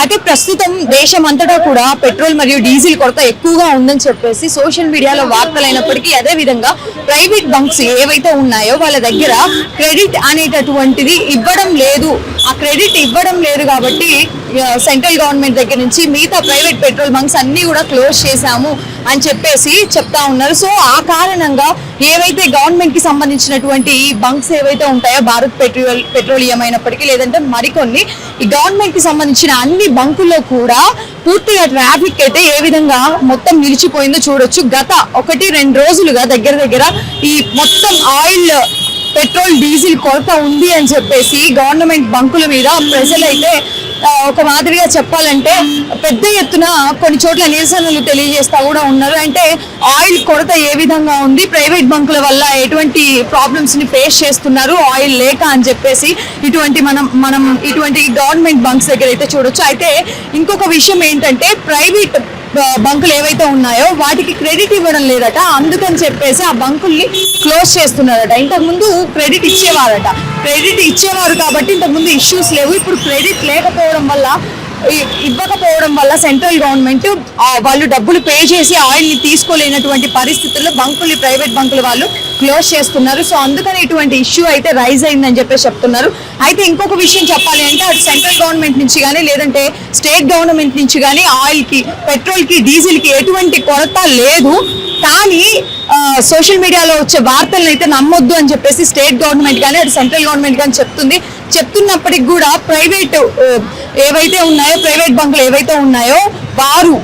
అయితే ప్రస్తుతం దేశం అంతటా కూడా పెట్రోల్ మరియు డీజిల్ కొరత ఎక్కువగా ఉందని చెప్పేసి సోషల్ మీడియాలో వార్తలైనప్పటికీ అదే విధంగా ప్రైవేట్ బంక్స్ ఏవైతే ఉన్నాయో వాళ్ళ దగ్గర క్రెడిట్ అనేటటువంటిది ఇవ్వడం లేదు. ఆ క్రెడిట్ ఇవ్వడం లేదు కాబట్టి సెంట్రల్ గవర్నమెంట్ దగ్గర నుంచి మిగతా ప్రైవేట్ పెట్రోల్ బంక్స్ అన్ని కూడా క్లోజ్ చేశాము అని చెప్పేసి చెప్తా ఉన్నారు. సో ఆ కారణంగా ఏవైతే గవర్నమెంట్ కి సంబంధించినటువంటి బంక్స్ ఏవైతే ఉంటాయో భారత్ పెట్రోలియం అయినప్పటికీ లేదంటే మరికొన్ని ఈ గవర్నమెంట్ కి సంబంధించిన అన్ని బంకుల్లో కూడా పూర్తిగా ట్రాఫిక్ అయితే ఏ విధంగా మొత్తం నిలిచిపోయిందో చూడొచ్చు. గత 1-2 రోజులుగా దగ్గర ఈ మొత్తం ఆయిల్ పెట్రోల్ డీజిల్ కొరత ఉంది అని చెప్పేసి గవర్నమెంట్ బంకుల మీద ప్రజలైతే ఒక మాదిరిగా చెప్పాలంటే పెద్ద ఎత్తున కొన్ని చోట్ల నిరసనలు తెలియజేస్తా కూడా ఉన్నారు. అంటే ఆయిల్ కొరత ఏ విధంగా ఉంది, ప్రైవేట్ బంకుల వల్ల ఎటువంటి ప్రాబ్లమ్స్ ని ఫేస్ చేస్తున్నారు ఆయిల్ లేక అని చెప్పేసి మనం ఇటువంటి గవర్నమెంట్ బంక్స్ దగ్గర అయితే చూడొచ్చు. అయితే ఇంకొక విషయం ఏంటంటే ప్రైవేట్ బంకులు ఏవైతే ఉన్నాయో వాటికి క్రెడిట్ ఇవ్వడం లేదట. అందుకని చెప్పేసి ఆ బంకుల్ని క్లోజ్ చేస్తున్నారట. ఇంతకుముందు క్రెడిట్ ఇచ్చేవారు కాబట్టి ఇంతకుముందు ఇష్యూస్ లేవు. ఇప్పుడు క్రెడిట్ ఇవ్వకపోవడం వల్ల సెంట్రల్ గవర్నమెంట్ వాళ్ళు డబ్బులు పే చేసి ఆయిల్ ని తీసుకోలేనటువంటి పరిస్థితుల్లో ప్రైవేట్ బంకులు వాళ్ళు క్లోజ్ చేస్తున్నారు. సో అందుకని ఇటువంటి ఇష్యూ అయితే రైజ్ అయిందని చెప్పేసి చెప్తున్నారు. అయితే ఇంకొక విషయం చెప్పాలి అంటే అటు సెంట్రల్ గవర్నమెంట్ నుంచి కానీ లేదంటే స్టేట్ గవర్నమెంట్ నుంచి కానీ ఆయిల్ కి, పెట్రోల్ కి, డీజిల్ కి ఎటువంటి కొరత లేదు. కానీ సోషల్ మీడియాలో వచ్చే వార్తలను అయితే నమ్మొద్దు అని చెప్పేసి స్టేట్ గవర్నమెంట్ కానీ అటు సెంట్రల్ గవర్నమెంట్ కానీ చెప్తున్నప్పటికి కూడా ప్రైవేట్ బంకులు ఏవైతే ఉన్నాయో వారు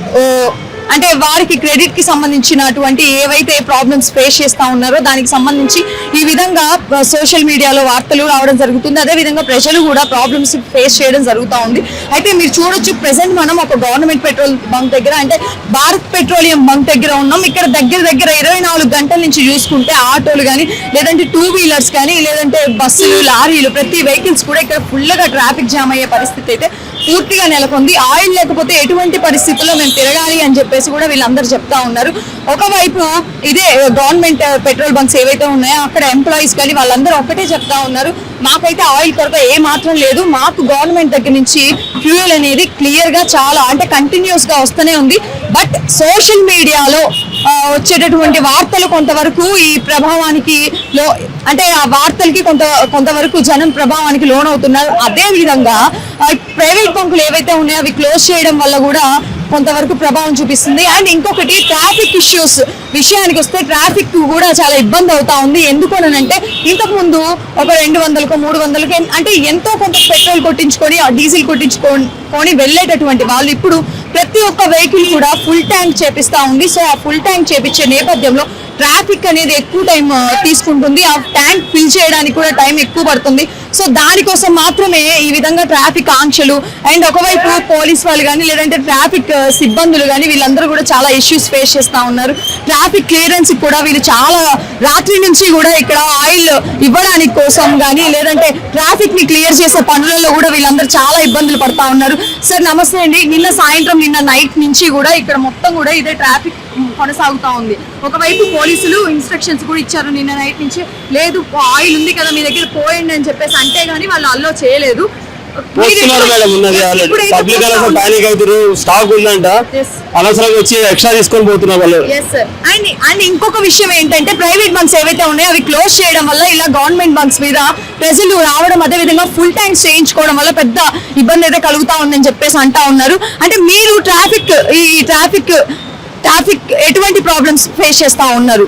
అంటే వారికి క్రెడిట్ కి సంబంధించినటువంటి ఏవైతే ప్రాబ్లమ్స్ ఫేస్ చేస్తా ఉన్నారో దానికి సంబంధించి ఈ విధంగా సోషల్ మీడియాలో వార్తలు రావడం జరుగుతుంది. అదే విధంగా ప్రజలు కూడా ప్రాబ్లమ్స్ ఫేస్ చేయడం జరుగుతూ ఉంది. అయితే మీరు చూడొచ్చు ప్రెసెంట్ మనం ఒక గవర్నమెంట్ పెట్రోల్ బంక్ దగ్గర అంటే భారత్ పెట్రోలియం బంక్ దగ్గర ఉన్నాం. ఇక్కడ దగ్గర 24 గంటల నుంచి చూసుకుంటే ఆటోలు కానీ లేదంటే 2 వీలర్స్ కానీ లేదంటే బస్సులు, లారీలు ప్రతి వెహికల్స్ కూడా ఇక్కడ ఫుల్ గా ట్రాఫిక్ జామ్ అయ్యే పరిస్థితి అయితే పూర్తిగా నెలకొంది. ఆయిల్ లేకపోతే ఎటువంటి పరిస్థితుల్లో మేము తిరగాలి అని చెప్పేసి కూడా వీళ్ళందరూ చెప్తా ఉన్నారు. ఒకవైపు ఇదే గవర్నమెంట్ పెట్రోల్ బంక్స్ ఏవైతే ఉన్నాయో అక్కడ ఎంప్లాయీస్ కానీ వాళ్ళందరూ ఒకటే చెప్తా ఉన్నారు, మాకైతే ఆయిల్ కొరత ఏ మాత్రం లేదు, మాకు గవర్నమెంట్ దగ్గర నుంచి ఫ్యూయల్ అనేది క్లియర్ గా చాలా అంటే కంటిన్యూస్ గా వస్తూనే ఉంది. బట్ సోషల్ మీడియాలో వచ్చేటటువంటి వార్తలు కొంతవరకు ఈ ప్రభావానికి అంటే ఆ వార్తలకి కొంతవరకు జనం ప్రభావానికి లోనవుతున్నారు. అదే విధంగా ప్రైవేట్ బంకులు ఏవైతే ఉన్నాయో అవి క్లోజ్ చేయడం వల్ల కూడా కొంతవరకు ప్రభావం చూపిస్తుంది. అండ్ ఇంకొకటి ట్రాఫిక్ ఇష్యూస్ విషయానికి వస్తే ట్రాఫిక్ కూడా చాలా ఇబ్బంది అవుతా ఉంది. ఎందుకనంటే ఇంతకు ముందు ఒక 200కు 300కి అంటే ఎంతో కొంత పెట్రోల్ కొట్టించుకొని డీజిల్ కొట్టించుకొని వెళ్ళేటటువంటి వాళ్ళు ఇప్పుడు ప్రతి ఒక్క వెహికల్ కూడా ఫుల్ ట్యాంక్ చేపిస్తా ఉంది. సో ఆ ఫుల్ ట్యాంక్ చేపించే నేపథ్యంలో ట్రాఫిక్ అనేది ఎక్కువ టైం తీసుకుంటుంది. ఆ ట్యాంక్ ఫిల్ చేయడానికి కూడా టైం ఎక్కువ పడుతుంది. సో దానికోసం మాత్రమే ఈ విధంగా ట్రాఫిక్ ఆంక్షలు అండ్ ఒకవైపు పోలీస్ వాళ్ళు కానీ లేదంటే ట్రాఫిక్ సిబ్బందులు కానీ వీళ్ళందరూ కూడా చాలా ఇష్యూస్ ఫేస్ చేస్తా ఉన్నారు. ట్రాఫిక్ క్లియరెన్స్ కూడా వీళ్ళు చాలా రాత్రి నుంచి కూడా ఇక్కడ ఆయిల్ ఇవ్వడానికి కోసం కానీ లేదంటే ట్రాఫిక్ ని క్లియర్ చేసే పనులలో కూడా వీళ్ళందరూ చాలా ఇబ్బందులు పడతా ఉన్నారు. సార్ నమస్తే అండి. నిన్న నైట్ నుంచి కూడా ఇక్కడ మొత్తం కూడా ఇదే ట్రాఫిక్ కొనసాగుతా ఉంది. ఒకవైపు పోలీసులు ఇన్స్ట్రక్షన్స్ కూడా ఇచ్చారు నిన్న నైట్ నుంచి, లేదు ఆయిల్ ఉంది కదా మీ దగ్గర పోయండి అని చెప్పేసి అంటే గానీ వాళ్ళు అల్లో చేయలేదు. అనవసరంగా వచ్చి ఎక్స్ట్రా తీసుకొని పోతున్నారు వాళ్ళు. అండ్ ఇంకొక విషయం ఏంటంటే ప్రైవేట్ బంక్స్ ఏవైతే ఉన్నాయో అవి క్లోజ్ చేయడం వల్ల ఇలా గవర్నమెంట్ బంక్స్ మీద ప్రజలు రావడం అదే విధంగా ఫుల్ ట్యాంక్స్ చేయించుకోవడం వల్ల పెద్ద ఇబ్బంది అయితే కలుగుతా ఉందని చెప్పేసి అంటా ఉన్నారు. అంటే మీరు ట్రాఫిక్ ఎటువంటి ప్రాబ్లమ్స్ ఫేస్ చేస్తా ఉన్నారు?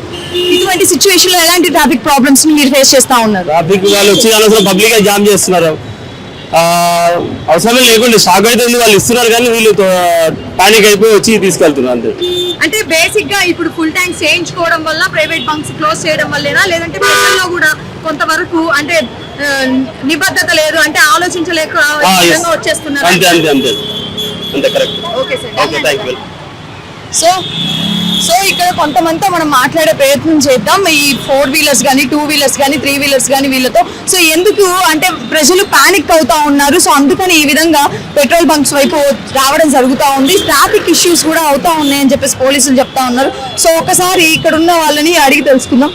ఇటువంటి సిచ్యువేషన్ లో ఎలాంటి ట్రాఫిక్ ప్రాబ్లమ్స్ ని మీరు ఫేస్ చేస్తా ఉన్నారు? ట్రాఫిక్ వాళ్ళు వచ్చి అనవసరం పబ్లిక్ గా జామ్ చేస్తున్నారు. అవసరమే లేకుండా స్టాక్ అయితే వాళ్ళు ఇస్తున్నారు కానీ వీళ్ళు పానిక్ అయిపోయి వచ్చి తీసుకెళ్తున్నారు అంతే. అంటే బేసిక్ గా ఇప్పుడు ఫుల్ ట్యాంక్స్ చేయించుకోవడం వల్ల ప్రైవేట్ బంక్స్ క్లోజ్ చేయడం వల్లేనా లేదంటే ప్రజల్లో కూడా కొంతవరకు అంటే నిబద్ధత లేదు అంటే ఆలోచించలేక వచ్చేస్తున్నారు? అంతే correct. Okay sir, okay thank you. So ఇక్కడ కొంతమందితో మనం మాట్లాడే ప్రయత్నం చేద్దాం. ఈ 4 వీలర్స్ కానీ 2 వీలర్స్ కానీ 3 వీలర్స్ కానీ వీళ్ళతో సో ఎందుకు అంటే ప్రజలు పానిక్ అవుతా ఉన్నారు. సో అందుకని ఈ విధంగా పెట్రోల్ బంక్స్ వైపు రావడం జరుగుతూ ఉంది. ట్రాఫిక్ ఇష్యూస్ కూడా అవుతా ఉన్నాయని చెప్పేసి పోలీసులు చెప్తా ఉన్నారు. సో ఒకసారి ఇక్కడ ఉన్న వాళ్ళని అడిగి తెలుసుకుందాం.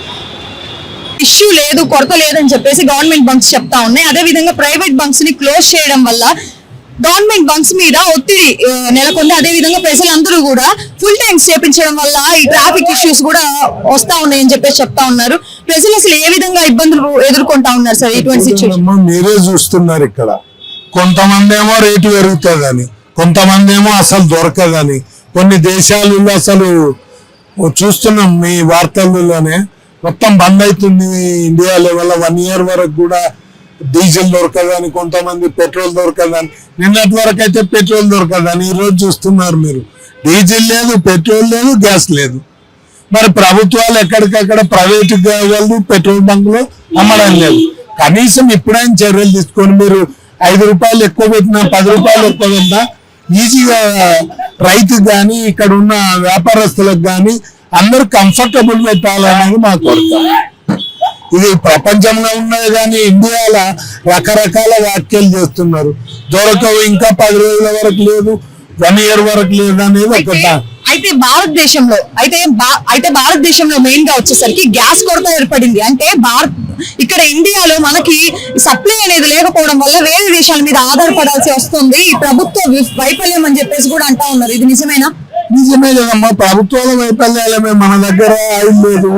ఇష్యూ లేదు, కొరత లేదని చెప్పేసి గవర్నమెంట్ బంక్స్ చెప్తా ఉన్నాయి. అదే విధంగా ప్రైవేట్ బంక్స్ ని క్లోజ్ చేయడం వల్ల గవర్నమెంట్ బంక్స్ మీద ఒత్తిడి నెలకొంది. అదే విధంగా ప్రజలందరూ కూడా ఫుల్ ట్యాంక్స్ చేపించడం వల్ల ఈ ట్రాఫిక్ ఇష్యూస్ కూడా వస్తా ఉన్నాయని చెప్పేసి చెప్తా ఉన్నారు. ప్రజలు అసలు ఏ విధంగా ఇబ్బందులు ఎదుర్కొంటా ఉన్నారు సార్ ఇటువంటి సిచ్యువేషన్? మీరే చూస్తున్నారు, ఇక్కడ కొంతమంది ఏమో రేటు పెరుగుతుందని, కొంతమంది ఏమో అసలు దొరకదని. కొన్ని దేశాలలో అసలు చూస్తున్నాం, మీ వార్తల్లోనే మొత్తం బంద్ అవుతుంది ఇండియా లెవెల్. 1 year వరకు కూడా డీజిల్ దొరకదని, కొంతమంది పెట్రోల్ దొరకదని. నిన్నటి వరకు అయితే పెట్రోల్ దొరకదని, ఈ రోజు చూస్తున్నారు మీరు డీజిల్ లేదు, పెట్రోల్ లేదు, గ్యాస్ లేదు. మరి ప్రభుత్వాలు ఎక్కడికక్కడ ప్రైవేట్ వాళ్ళు పెట్రోల్ బంకులు అమ్మడం లేదు. కనీసం ఇప్పుడైనా చర్యలు తీసుకొని మీరు 5 రూపాయలు ఎక్కువ పెట్టినా 10 రూపాయలు ఎక్కువ పెట్టినా ఈజీగా రైతుకు కానీ ఇక్కడ ఉన్న వ్యాపారస్తులకు కానీ అందరూ కంఫర్టబుల్ పెట్టాలనేది మా కోరిక. ఇది ప్రపంచంలో ఉన్నది కానీ ఇండియాలో రకరకాల వ్యాఖ్యలు చేస్తున్నారు. దొరకవు, ఇంకా 10 రోజుల వరకు లేదు, 1 year వరకు లేదు అనేది ఒకట. అయితే భారతదేశంలో మెయిన్ గా వచ్చేసరికి గ్యాస్ కొరత ఏర్పడింది. అంటే ఇక్కడ ఇండియాలో మనకి సప్లై అనేది లేకపోవడం వల్ల వేరే దేశాల మీద ఆధారపడాల్సి వస్తుంది. ఈ ప్రభుత్వ వైఫల్యం అని చెప్పేసి కూడా అంటా ఉన్నారు. ఇది నిజమేనా? నిజమే కదమ్మా, ప్రభుత్వాల వైఫల్యాలమే. మన దగ్గర ఆయిల్ లేదు,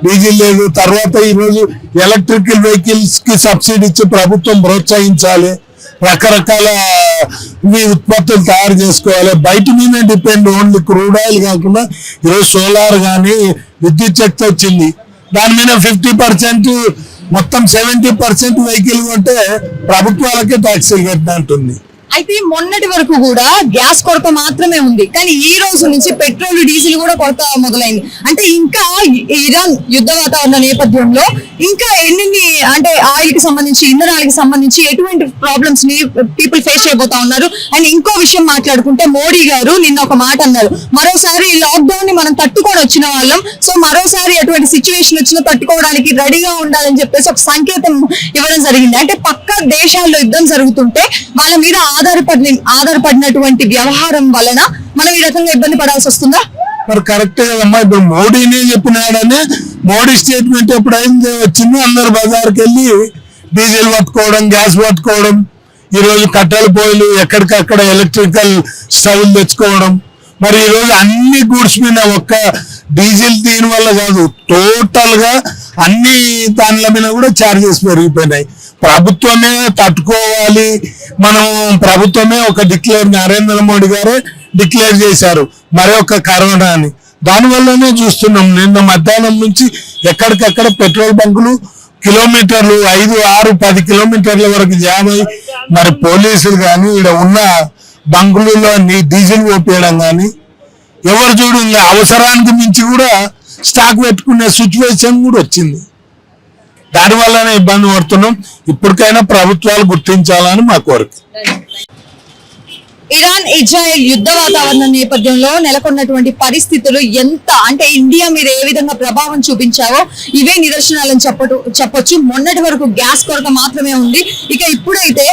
డీజిల్ లేదు. తర్వాత ఈరోజు ఎలక్ట్రికల్ వెహికల్స్ కి సబ్సిడీ ఇచ్చి ప్రభుత్వం ప్రోత్సహించాలి. రకరకాల ఉత్పత్తులు తయారు చేసుకోవాలి. బయట మీద డిపెండ్ ఓన్లీ క్రూడ్ ఆయిల్ కాకుండా ఈరోజు సోలార్ కానీ విద్యుత్ శక్తి వచ్చింది. దాని మీద 50%, మొత్తం 70% వెహికల్ కొంటే ప్రభుత్వాలకే ట్యాక్సీలు కట్టినట్టుంది. అయితే మొన్నటి వరకు కూడా గ్యాస్ కొరత మాత్రమే ఉంది, కానీ ఈ రోజు నుంచి పెట్రోల్ డీజిల్ కూడా కొరత మొదలైంది. అంటే ఇంకా ఇరాన్ యుద్ధ వాతావరణ నేపథ్యంలో ఇంకా ఎన్ని అంటే ఆయిల్ కి సంబంధించి, ఇంధనాలకి సంబంధించి ఎటువంటి ప్రాబ్లమ్స్ ని పీపుల్ ఫేస్ చేయబోతా ఉన్నారు. అండ్ ఇంకో విషయం మాట్లాడుకుంటే, మోడీ గారు నిన్న ఒక మాట అన్నారు, మరోసారి లాక్డౌన్ ని మనం తట్టుకొని వచ్చిన వాళ్ళం, సో మరోసారి ఎటువంటి సిచ్యువేషన్ వచ్చినా తట్టుకోవడానికి రెడీగా ఉండాలని చెప్పేసి ఒక సంకేతం ఇవ్వడం జరిగింది. అంటే పక్క దేశాల్లో యుద్ధం జరుగుతుంటే వాళ్ళ మీద ఆధారపడినటువంటి వ్యవహారం వలన మనం ఈ రకంగా ఇబ్బంది పడాల్సి వస్తుందా? మరి కరెక్టే కదమ్మా. ఇప్పుడు మోడీనే చెప్పినాడనే, మోడీ స్టేట్మెంట్ ఎప్పుడైంది వచ్చిందో అందరు బజార్కి వెళ్ళి డీజిల్ పట్టుకోవడం, గ్యాస్ పట్టుకోవడం, ఈరోజు కట్టెల పొయ్యిలు, ఎక్కడికక్కడ ఎలక్ట్రికల్ స్టవ్లు తెచ్చుకోవడం. మరి ఈరోజు అన్ని గూడ్స్ మీద ఒక్క డీజిల్ దీని వల్ల కాదు, టోటల్ గా అన్ని దానిల మీద కూడా ఛార్జెస్ పెరిగిపోయినాయి. ప్రభుత్వమే తట్టుకోవాలి, మనం ప్రభుత్వమే ఒక నరేంద్ర మోడీ గారే డిక్లేర్ చేశారు మరొక కరోనా అని. దానివల్లనే చూస్తున్నాం నిన్న మధ్యాహ్నం నుంచి ఎక్కడికక్కడ పెట్రోల్ బంకులు కిలోమీటర్లు 5, 6, 10 కిలోమీటర్ల వరకు జామ్ అయి, మరి పోలీసులు కానీ ఇక్కడ ఉన్న బంకులలో డీజిల్ ఓపేయడం కానీ, ఎవరు చూడు అవసరానికి మించి కూడా స్టాక్ పెట్టుకునే సిచ్యువేషన్ కూడా వచ్చింది. దానివల్లనే ఇబ్బంది పడుతున్నాం. ఇప్పటికైనా ప్రభుత్వాలు గుర్తించాలని మా కోరిక. ఇరాన్ ఇజ్రాయెల్ యుద్ధ వాతావరణ నేపథ్యంలో నెలకొన్నటువంటి పరిస్థితులు ఎంత అంటే ఇండియా మీద ఏ విధంగా ప్రభావం చూపించావో ఇవే నిదర్శనాలని చెప్పొచ్చు. మొన్నటి వరకు గ్యాస్ కొరత మాత్రమే ఉంది, ఇక ఇప్పుడైతే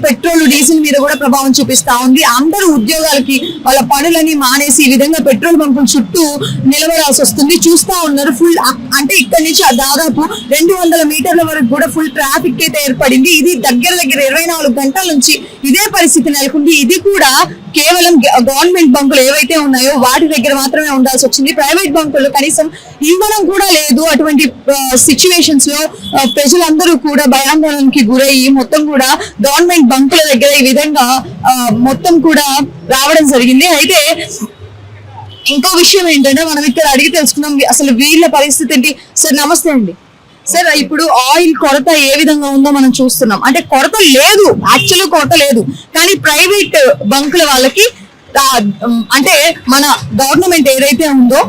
పెట్రోల్ డీజిల్ మీద కూడా ప్రభావం చూపిస్తా ఉంది. అందరూ ఉద్యోగాలకి వాళ్ళ పనులని మానేసి ఈ విధంగా పెట్రోల్ బంకుల చుట్టూ నిలబడాల్సి వస్తుంది. చూస్తా ఉన్నారు ఫుల్, అంటే ఇక్కడ నుంచి దాదాపు 200 మీటర్ల వరకు కూడా ఫుల్ ట్రాఫిక్ అయితే ఏర్పడింది. ఇది దగ్గర 24 గంటల నుంచి ఇదే పరిస్థితి నెలకొంది. ఇది కూడా కేవలం గవర్నమెంట్ బంకులు ఏవైతే ఉన్నాయో వాటి దగ్గర మాత్రమే ఉండాల్సి వచ్చింది. ప్రైవేట్ బంకుల్లో కనీసం ఇంధనం కూడా లేదు. అటువంటి సిచ్యువేషన్స్ లో ప్రజలందరూ కూడా భయాందోళనకి గురయ్యి మొత్తం కూడా గవర్నమెంట్ బంకుల దగ్గర ఈ విధంగా మొత్తం కూడా రావడం జరిగింది. అయితే ఇంకో విషయం ఏంటంటే, మనం ఇక్కడ అడిగి తెలుసుకున్నాం అసలు వీళ్ళ పరిస్థితి ఏంటి. సార్ నమస్తే అండి. సార్ ఇప్పుడు ఆయిల్ కొరత ఏ విధంగా ఉందో మనం చూస్తున్నాం. అంటే కొరత లేదు, యాక్చువల్ కొరత లేదు, కానీ ప్రైవేట్ బంకుల వాళ్ళకి అంటే మన గవర్నమెంట్ ఏదైతే ఉందో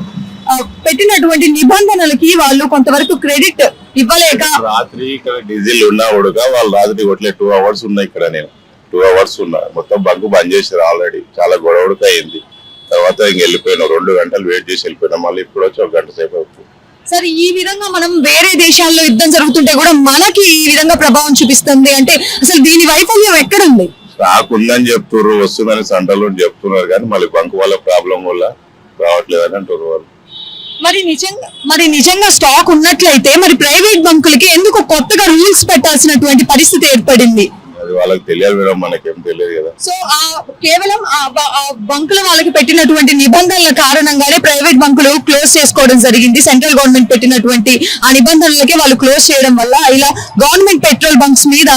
పెట్టినటువంటి నిబంధనలకి వాళ్ళు కొంతవరకు క్రెడిట్ ఇవ్వలేక, రాత్రి ఇక్కడ డీజిల్ ఉన్నా కూడా వాళ్ళు రాత్రి కొట్లే 2 hours ఉన్నాయి. ఇక్కడ నేను 2 hours ఉన్నా, మొత్తం బంకు బంద్ చేశారు ఆల్రెడీ. చాలా గొడవడక అయింది. తర్వాత ఇంక వెళ్ళిపోయినాం, 2 గంటలు వెయిట్ చేసి వెళ్ళిపోయినాం. మళ్ళీ ఇప్పుడు వచ్చి 1 గంట సేపు అవుతుంది. సరే, ఈ విధంగా మనం వేరే దేశాల్లో యుద్ధం జరుగుతుంటే కూడా మనకి ఈ విధంగా ప్రభావం చూపిస్తుంది అంటే అసలు దీని వైఫల్యం ఎక్కడ ఉంది? స్టాక్ ఉందని చెప్తున్నారు, వస్తుందని సెంటర్లో చెప్తున్నారు, కానీ మళ్ళీ బంక్ వల్ల ప్రాబ్లం వల్ల రావట్లేదని అంటారు వాళ్ళు. మరి నిజంగా స్టాక్ ఉన్నట్లయితే మరి ప్రైవేట్ బంకులకి ఎందుకు కొత్తగా రూల్స్ పెట్టాల్సినటువంటి పరిస్థితి ఏర్పడింది? అది వాళ్ళకి తెలియాలి మేడం, మనకేం తెలియదు కదా. సో కేవలం ఆ బంకుల వాళ్ళకి పెట్టినటువంటి నిబంధనల కారణంగానే ప్రైవేట్ బంకులు క్లోజ్ చేసుకోవడం జరిగింది. సెంట్రల్ గవర్నమెంట్ పెట్టినటువంటి ఆ నిబంధనలకే వాళ్ళు క్లోజ్ చేయడం వల్ల ఇలా గవర్నమెంట్ పెట్రోల్ బంక్స్ మీద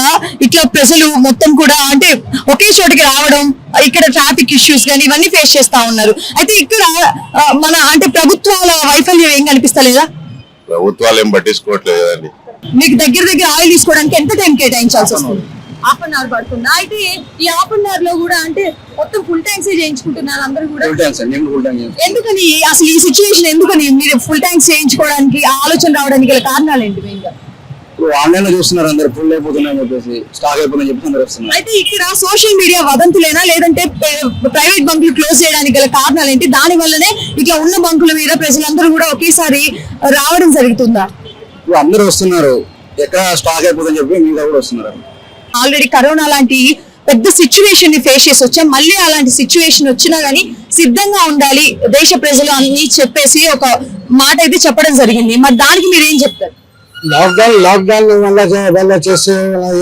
ఇట్లా ప్రజలు మొత్తం కూడా అంటే ఒకే చోటికి రావడం, ఇక్కడ ట్రాఫిక్ ఇష్యూస్ కానీ ఇవన్నీ ఫేస్ చేస్తా ఉన్నారు. అయితే ఇక్కడ మన అంటే ప్రభుత్వాల వైఫల్యం ఏం కనిపిస్తలేదా? ప్రభుత్వాలు ఏం పట్టించుకోవట్లేదు కదండి. మీకు దగ్గర ఆయిల్ తీసుకోవడానికి ఎంత టైం కేటాయించాల్సి వస్తుంది? హాఫ్ అన్ అవర్ పడుతుంది. అయితే ఈ హాఫ్ అన్ అవర్ లో కూడా అంటే మొత్తం ఫుల్ ట్యాంక్స్ చేయించుకుంటున్నారు అందరూ కూడా. ఎందుకని అసలు ఈ సిచ్యువేషన్ ఎందుకని మీరు ఫుల్ ట్యాంక్స్ చేయించుకోవడానికి ఆలోచన రావడానికి గల కారణాలు ఏంటి? మెయిన్గా ఆన్లైన్ లో చూస్తున్నారు అందరు, ఫుల్ అయిపోతున్నాయని చెప్పేసి, స్టాక్ అయిపోతుందని చెప్పి అందరూ వస్తున్నారు. అయితే ఇక్కడ సోషల్ మీడియా వదంతులేనా లేదంటే ప్రైవేట్ బంకులు క్లోజ్ చేయడానికి గల కారణాలు ఏంటి? దాని వల్లనే ఇట్లా ఉన్న బంకుల మీద ప్రజలందరూ కూడా ఒకేసారి రావడం జరుగుతుందా? ఇప్పుడు అందరూ వస్తున్నారు, ఎక్కడ స్టాక్ అయిపోతుందని చెప్పి మీద కూడా వస్తున్నారు. ఆల్రెడీ కరోనా లాంటి పెద్ద సిచ్యువేషన్ ని ఫేస్ చేసి వచ్చాం. మళ్ళీ అలాంటి సిచ్యువేషన్ వచ్చినా గానీ సిద్ధంగా ఉండాలి దేశ ప్రజలు అని చెప్పేసి ఒక మాట అయితే చెప్పడం జరిగింది. మరి దానికి మీరు ఏం చెప్తారు? లాక్డౌన్ వల్ల చేస్తే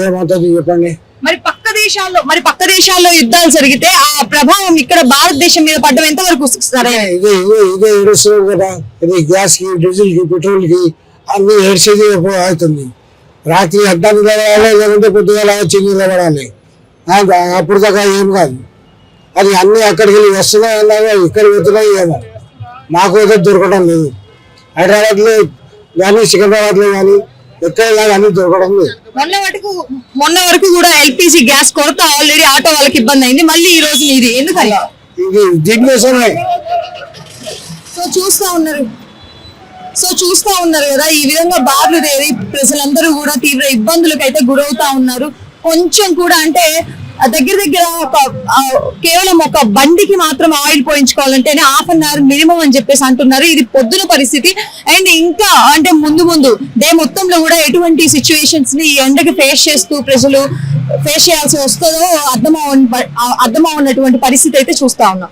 ఏమవుతుంది చెప్పండి. మరి పక్క దేశాల్లో యుద్ధాలు జరిగితే ఆ ప్రభావం ఇక్కడ భారతదేశం మీద పడ్డం ఎంత వరకు సరే? ఇదే ఏడుస్తుంది కదా, ఇది గ్యాస్ కి, డీజిల్ కి, పెట్రోల్ కి అన్ని ఏడ్చేది అవుతుంది. రాత్రి అడ్డా నిలబడాలి, లేకుంటే పొద్దుగాల వచ్చి నిలబడాలి. అప్పుడు దాకా ఏం కాదు. అది అన్ని అక్కడికి వెళ్ళి వస్తున్నాయి అన్నాగా, ఇక్కడ పోతున్నాయి ఏమో మాకు ఏదో దొరకడం లేదు. హైదరాబాద్ లో కానీ సికింద్రాబాద్ లో కానీ ఎక్కడ అన్ని దొరకడం లేదు. మొన్న వరకు కూడా ఎల్పిజి గ్యాస్ కొరత ఆల్రెడీ ఆటో వాళ్ళకి ఇబ్బంది అయింది. మళ్ళీ ఈ రోజు ఇది ఎందుకని? ఇది దీనికోసమే. సో చూస్తా ఉన్నారు కదా, ఈ విధంగా బార్లు తేరి ప్రజలందరూ కూడా తీవ్ర ఇబ్బందులకు అయితే గురవుతా ఉన్నారు. కొంచెం కూడా అంటే దగ్గర కేవలం ఒక బండికి మాత్రం ఆయిల్ పోయించుకోవాలంటేనే హాఫ్ అన్ అవర్ మినిమం అని చెప్పేసి అంటున్నారు. ఇది పొద్దున పరిస్థితి. అండ్ ఇంకా అంటే ముందు డే మొత్తంలో కూడా ఎటువంటి సిచ్యువేషన్స్ ని ఈ ఎండకి ఫేస్ చేస్తూ ప్రజలు ఫేస్ చేయాల్సి వస్తుందో అర్థమవున్నటువంటి పరిస్థితి అయితే చూస్తా ఉన్నాం.